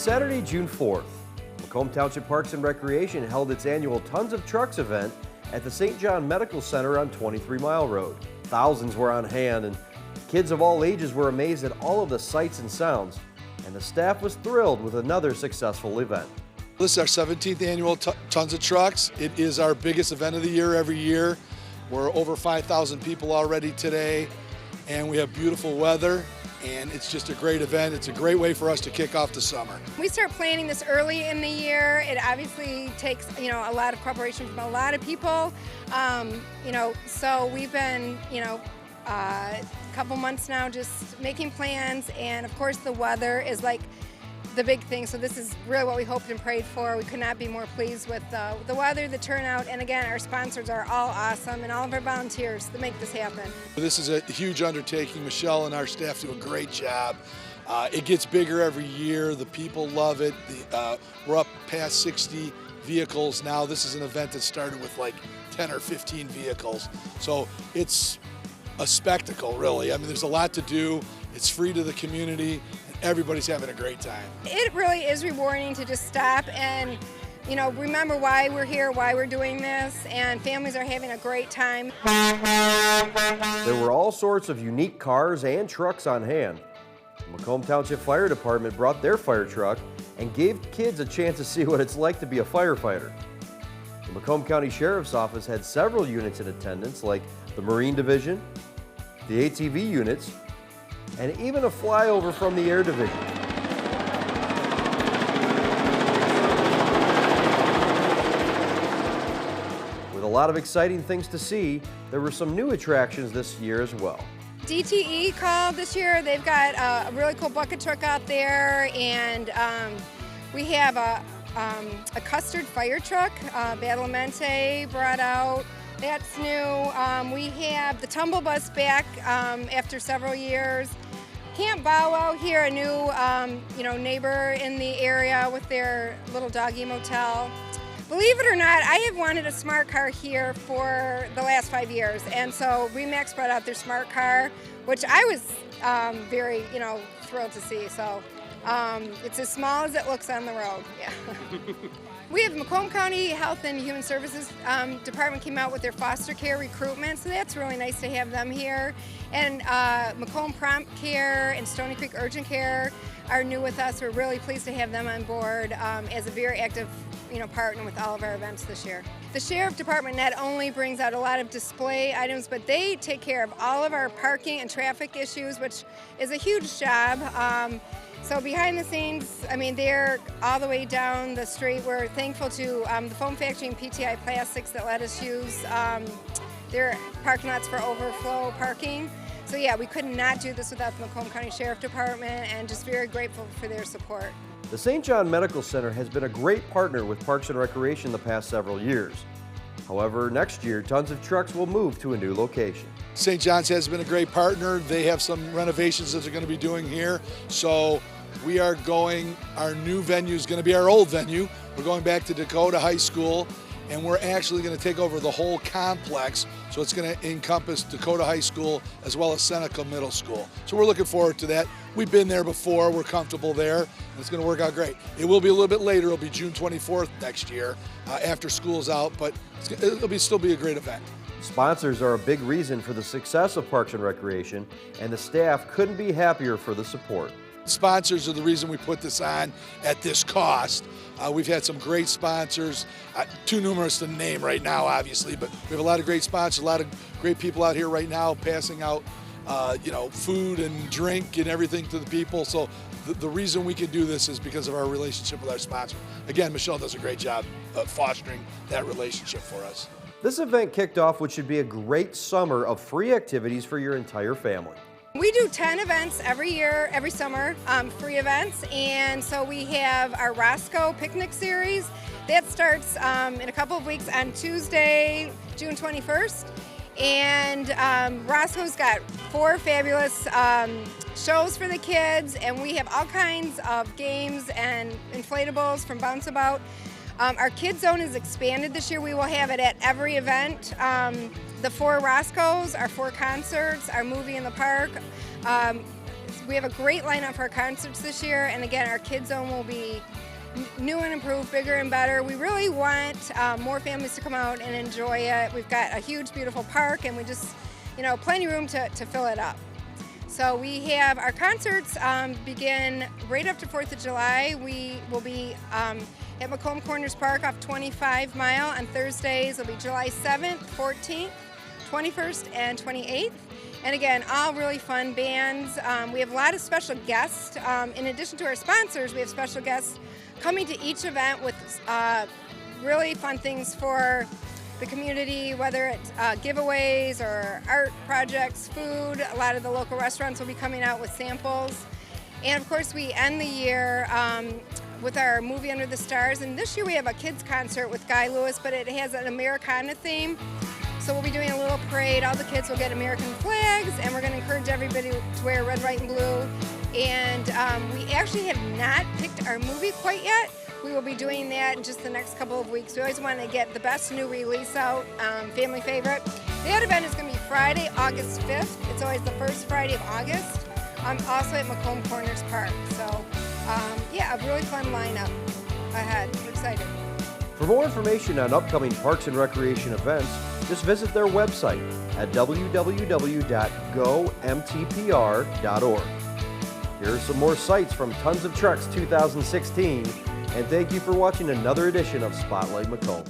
Saturday, June 4th, Macomb Township Parks and Recreation held its annual Tons of Trucks event at the St. John Medical Center on 23 Mile Road. Thousands were on hand, and kids of all ages were amazed at all of the sights and sounds, and the staff was thrilled with another successful event. This is our 17th annual Tons of Trucks. It is our biggest event of the year every year. We're over 5,000 people already today, and we have beautiful weather, and it's just a great event. It's a great way for us to kick off the summer. We start planning this early in the year. It obviously takes, a lot of cooperation from a lot of people. So we've been, a couple months now just making plans, and of course the weather is like the big thing. So this is really what we hoped and prayed for. We could not be more pleased with the weather, the turnout, and again, our sponsors are all awesome, and all of our volunteers that make this happen. This is a huge undertaking. Michelle and our staff do a great job. It gets bigger every year. The people love it. We're up past 60 vehicles now. This is an event that started with like 10 or 15 vehicles. So it's a spectacle, really. I mean, there's a lot to do. It's free to the community. Everybody's having a great time. It really is rewarding to just stop and, remember why we're here, why we're doing this, and families are having a great time. There were all sorts of unique cars and trucks on hand. The Macomb Township Fire Department brought their fire truck and gave kids a chance to see what it's like to be a firefighter. The Macomb County Sheriff's Office had several units in attendance, like the Marine Division, the ATV units, and even a flyover from the Air Division. With a lot of exciting things to see, there were some new attractions this year as well. DTE called this year. They've got a really cool bucket truck out there, and we have a custard fire truck, Badalamenti brought out. That's new. We have the Tumble Bus back after several years. Camp Bow Wow here, a new neighbor in the area with their little doggy motel. Believe it or not, I have wanted a smart car here for the last 5 years, and so Remax brought out their smart car, which I was very thrilled to see. So it's as small as it looks on the road. Yeah. We have Macomb County Health and Human Services Department came out with their foster care recruitment, so that's really nice to have them here. And Macomb Prompt Care and Stony Creek Urgent Care are new with us. We're really pleased to have them on board as a very active partner with all of our events this year. The Sheriff Department not only brings out a lot of display items, but they take care of all of our parking and traffic issues, which is a huge job. So behind the scenes, they're all the way down the street. We're thankful to the Foam Factory and PTI Plastics that let us use their parking lots for overflow parking. So yeah, we could not do this without the Macomb County Sheriff Department, and just very grateful for their support. The St. John Medical Center has been a great partner with Parks and Recreation the past several years. However, next year, Tons of Trucks will move to a new location. St. John's has been a great partner. They have some renovations that they're going to be doing here. So we are our new venue is going to be our old venue. We're going back to Dakota High School, and we're actually going to take over the whole complex. So it's going to encompass Dakota High School as well as Seneca Middle School. So we're looking forward to that. We've been there before, we're comfortable there, and it's going to work out great. It will be a little bit later. It'll be June 24th next year after school's out, but it'll still be a great event. Sponsors are a big reason for the success of Parks and Recreation, and the staff couldn't be happier for the support. Sponsors are the reason we put this on at this cost. We've had some great sponsors, too numerous to name right now, obviously, but we have a lot of great sponsors, a lot of great people out here right now passing out, food and drink and everything to the people. So the reason we can do this is because of our relationship with our sponsor. Again, Michelle does a great job fostering that relationship for us. This event kicked off what should be a great summer of free activities for your entire family. We do 10 events every year, every summer, free events, and so we have our Roscoe Picnic Series. That starts in a couple of weeks on Tuesday, June 21st, and Roscoe's got 4 fabulous shows for the kids, and we have all kinds of games and inflatables from Bounce About. Our Kids Zone is expanded this year. We will have it at every event. The 4 Roscoe's, our 4 concerts, our movie in the park. we have a great lineup for our concerts this year, and again, our Kids Zone will be new and improved, bigger and better. We really want more families to come out and enjoy it. We've got a huge, beautiful park, and we just, plenty of room to fill it up. So we have our concerts begin right after 4th of July. We will be at Macomb Corners Park off 25 Mile on Thursdays. It'll be July 7th, 14th, 21st, and 28th. And again, all really fun bands. We have a lot of special guests. In addition to our sponsors, we have special guests coming to each event with really fun things for the community, whether it's giveaways or art projects, food. A lot of the local restaurants will be coming out with samples. And of course, we end the year with our movie Under the Stars. And this year we have a kids concert with Guy Lewis, but it has an Americana theme. So we'll be doing a little parade. All the kids will get American flags, and we're going to encourage everybody to wear red, white, and blue. And we actually have not picked our movie quite yet. We will be doing that in just the next couple of weeks. We always want to get the best new release out, family favorite. That event is going to be Friday, August 5th. It's always the first Friday of August. Also at Macomb Corners Park. So, yeah, a really fun lineup ahead. We're excited. For more information on upcoming Parks and Recreation events, just visit their website at www.gomtpr.org. Here are some more sights from Tons of Trucks 2016, and thank you for watching another edition of Spotlight Macomb.